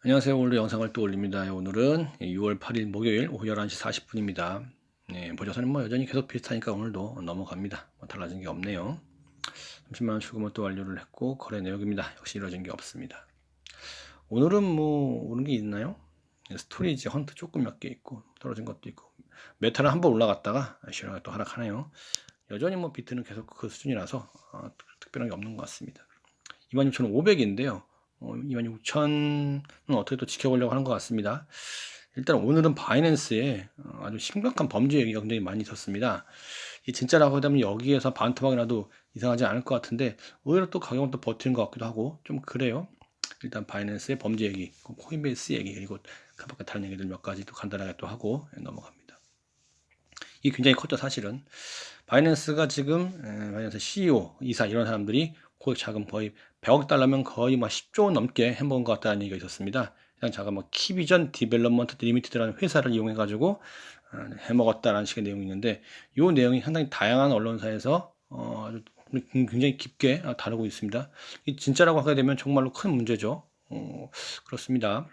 안녕하세요. 오늘도 영상을 또 올립니다. 오늘은 6월 8일 목요일 오후 11시 40분입니다. 네, 보조선은 여전히 계속 비슷하니까 오늘도 넘어갑니다. 달라진 게 없네요. 30만원 출금을 또 완료를 했고 거래 내역입니다. 역시 이루어진 게 없습니다. 오늘은 오른 게 있나요? 스토리지 헌트 조금 몇 개 있고 떨어진 것도 있고 메타는 한번 올라갔다가 시원하게 또 하락하네요. 여전히 비트는 계속 그 수준이라서 특별한 게 없는 것 같습니다. 26,500인데요. 26,000은 어떻게 또 지켜보려고 하는 것 같습니다. 일단 오늘은 바이낸스에 아주 심각한 범죄 얘기가 굉장히 많이 있었습니다. 이 진짜라고 하면 여기에서 반토막이 나도 이상하지 않을 것 같은데 오히려 또 가격은 또 버티는 것 같기도 하고 좀 그래요. 일단 바이낸스의 범죄 얘기, 코인베이스 얘기 그리고 그 밖에 다른 얘기들 몇 가지 또 간단하게 또 하고 넘어갑니다. 이게 굉장히 컸죠 사실은. 바이낸스가 지금 바이낸스 CEO, 이사 이런 사람들이 고액 자금 거의 100억 달러면 거의 10조 원 넘게 해먹은 것 같다는 얘기가 있었습니다. 일단 자금 키비전 디벨롭먼트 리미티드라는 회사를 이용해 가지고 해먹었다라는 식의 내용이 있는데 이 내용이 상당히 다양한 언론사에서 아주 굉장히 깊게 다루고 있습니다. 이 진짜라고 하게 되면 정말로 큰 문제죠. 그렇습니다.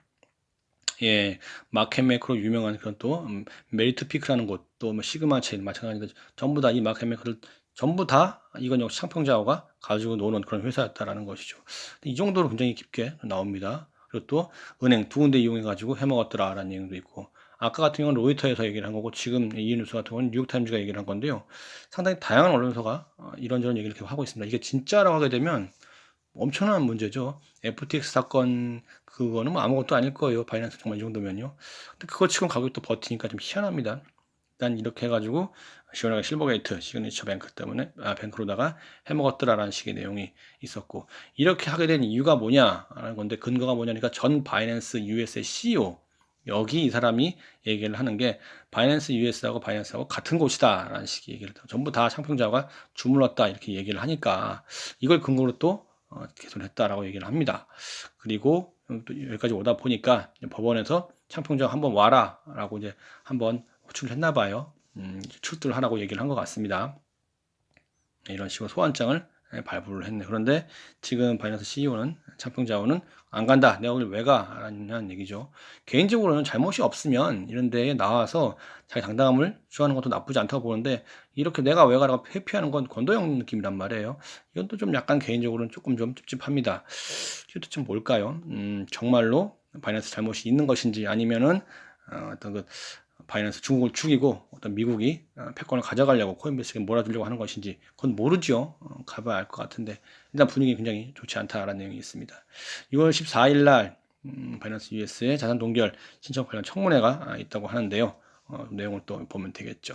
예, 마켓 매크로 유명한 그런 또 메리트 피크라는 곳, 또 시그마 체인 마찬가지로 전부 다 이 마켓 매크를 전부 다 이건 역시 창평자오가 가지고 노는 그런 회사였다라는 것이죠. 이 정도로 굉장히 깊게 나옵니다. 그리고 또 은행 두 군데 이용해 가지고 해먹었더라라는 내용도 있고 아까 같은 경우는 로이터에서 얘기를 한 거고 지금 이 뉴스 같은 경우는 뉴욕타임즈가 얘기를 한 건데요. 상당히 다양한 언론사가 이런저런 얘기를 계속 하고 있습니다. 이게 진짜라고 하게 되면 엄청난 문제죠. FTX 사건 그거는 아무것도 아닐 거예요. 바이낸스 정말 이 정도면요. 근데 그거 지금 가격이 또 버티니까 좀 희한합니다. 일단 이렇게 해가지고 시원하게 실버게이트 시그니처 뱅크 때문에 뱅크로다가 해먹었더라라는 식의 내용이 있었고 이렇게 하게 된 이유가 뭐냐라는 건데 근거가 뭐냐니까 전 바이낸스 US의 CEO 여기 이 사람이 얘기를 하는 게 바이낸스 US하고 바이낸스하고 같은 곳이다라는 식의 얘기를 전부 다 창평자가 주물렀다 이렇게 얘기를 하니까 이걸 근거로 또 개선했다라고 얘기를 합니다. 그리고 또 여기까지 오다 보니까 법원에서 창평자가 한번 와라라고 이제 한번 호출을 했나 봐요. 출두를 하라고 얘기를 한 것 같습니다. 이런 식으로 소환장을 발부를 했네. 그런데 지금 바이낸스 CEO는 창평자원은 안 간다. 내가 오늘 왜 가? 라는 얘기죠. 개인적으로는 잘못이 없으면 이런 데에 나와서 자기 당당함을 주하는 것도 나쁘지 않다고 보는데 이렇게 내가 왜 가라고 회피하는 건 권도형 느낌이란 말이에요. 이건 또 좀 약간 개인적으로는 조금 좀 찝찝합니다. 이게 도대체 뭘까요? 정말로 바이낸스 잘못이 있는 것인지 아니면은 어떤 그 바이낸스 중국을 죽이고 어떤 미국이 패권을 가져가려고 코인베이스에게 몰아주려고 하는 것인지 그건 모르죠. 가봐야 알 것 같은데 일단 분위기 굉장히 좋지 않다라는 내용이 있습니다. 6월 14일 날 바이낸스 US의 자산 동결 신청 관련 청문회가 있다고 하는데요. 내용을 또 보면 되겠죠.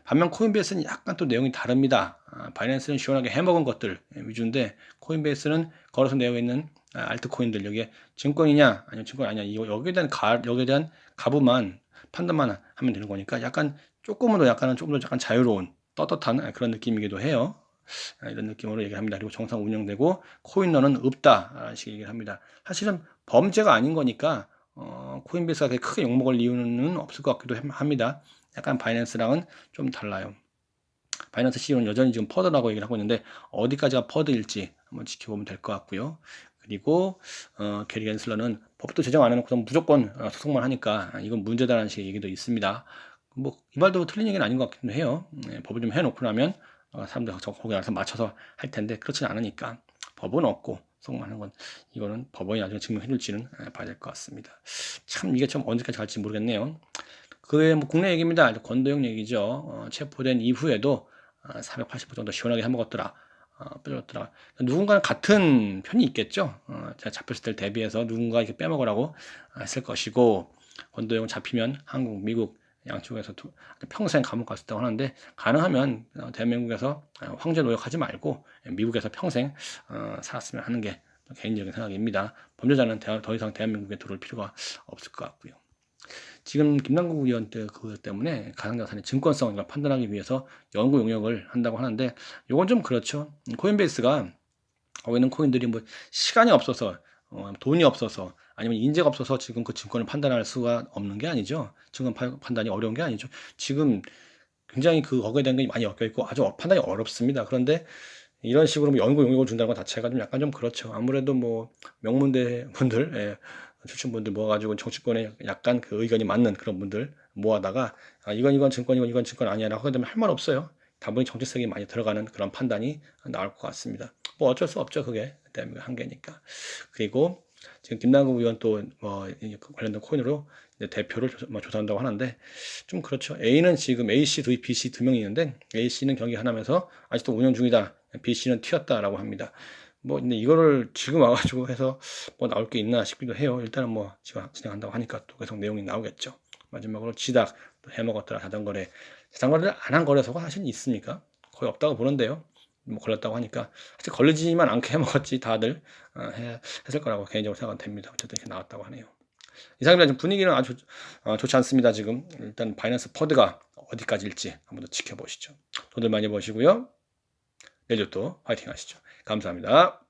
반면 코인베이스는 약간 또 내용이 다릅니다. 바이낸스는 시원하게 해먹은 것들 위주인데 코인베이스는 걸어서 내어 있는 알트코인들 여기에 증권이냐 아니면 증권 아니냐 여기에 대한 가부만 판단만 하면 되는 거니까 약간 조금 더 약간 자유로운 떳떳한 그런 느낌이기도 해요. 이런 느낌으로 얘기를 합니다. 그리고 정상 운영되고 코인러는 없다라는 식의 얘기를 합니다. 사실은 범죄가 아닌 거니까 코인베이스가 그렇게 크게 욕먹을 이유는 없을 것 같기도 합니다. 약간 바이낸스랑은 좀 달라요. 바이낸스 CEO는 여전히 지금 퍼드라고 얘기를 하고 있는데 어디까지가 퍼드일지 한번 지켜보면 될 것 같고요. 그리고 게리 겐슬러는 법도 제정 안 해놓고 무조건 소송만 하니까 이건 문제다라는 식의 얘기도 있습니다. 이 말도 틀린 얘기는 아닌 것 같기도 해요. 법을 좀 해놓고 나면 사람들 거기 알아서 맞춰서 할 텐데 그렇지는 않으니까 법은 없고 소송만 하는 건 이거는 법원이 나중에 증명해 줄지는 봐야 될 것 같습니다. 참 이게 참 언제까지 갈지 모르겠네요. 그 외에 국내 얘기입니다. 권도영 얘기죠. 체포된 이후에도 480% 정도 시원하게 해먹었더라. 빼줬더라. 누군가는 같은 편이 있겠죠. 제가 잡혔을 때를 대비해서 누군가 이렇게 빼먹으라고 했을 것이고 권도영 잡히면 한국, 미국 양쪽에서 평생 감옥 갔을 다고 하는데 가능하면 대한민국에서 황제 노역하지 말고 미국에서 평생 살았으면 하는 게 개인적인 생각입니다. 범죄자는 더 이상 대한민국에 들어올 필요가 없을 것 같고요. 지금 김남국 의원 그것 때문에 가상자산의 증권성을 판단하기 위해서 연구 용역을 한다고 하는데 이건 좀 그렇죠. 코인베이스가 거기 있는 코인들이 시간이 없어서 돈이 없어서 아니면 인재가 없어서 지금 그 증권을 판단할 수가 없는 게 아니죠. 증권 판단이 어려운 게 아니죠. 지금 굉장히 거기에 대한 게 많이 엮여 있고 아주 판단이 어렵습니다. 그런데 이런 식으로 연구 용역을 준다는 것 자체가 좀 약간 좀 그렇죠. 아무래도 명문대 분들 출신분들 모아가지고 정치권에 약간 그 의견이 맞는 그런 분들 모아다가 이건 증권이고 이건 증권 아니야라고 하게 되면 할 말 없어요. 다분히 정치성이 많이 들어가는 그런 판단이 나올 것 같습니다. 뭐 어쩔 수 없죠. 그게 대한민국 한계니까. 그리고 지금 김남국 의원 또 관련된 코인으로 대표를 조사한다고 하는데 좀 그렇죠. A는 지금 AC, BC 두 명이 있는데 AC는 경기 하나면서 아직도 운영 중이다. BC는 튀었다라고 합니다. 뭐 근데 이거를 지금 와가지고 해서 뭐 나올 게 있나 싶기도 해요. 일단은 뭐 지금 진행한다고 하니까 또 계속 내용이 나오겠죠. 마지막으로 지닥 또 해먹었더라 자전거래. 자전거를 안 한 거래소가 사실 있습니까? 거의 없다고 보는데요. 뭐 걸렸다고 하니까 사실 걸리지만 않게 해먹었지 다들 했을 거라고 개인적으로 생각은 됩니다. 어쨌든 이렇게 나왔다고 하네요. 이상입니다. 지금 분위기는 아주 좋지 않습니다. 지금 일단 바이낸스 퍼드가 어디까지일지 한번 더 지켜보시죠. 돈들 많이 버시고요. 내일도 또 화이팅 하시죠. 감사합니다.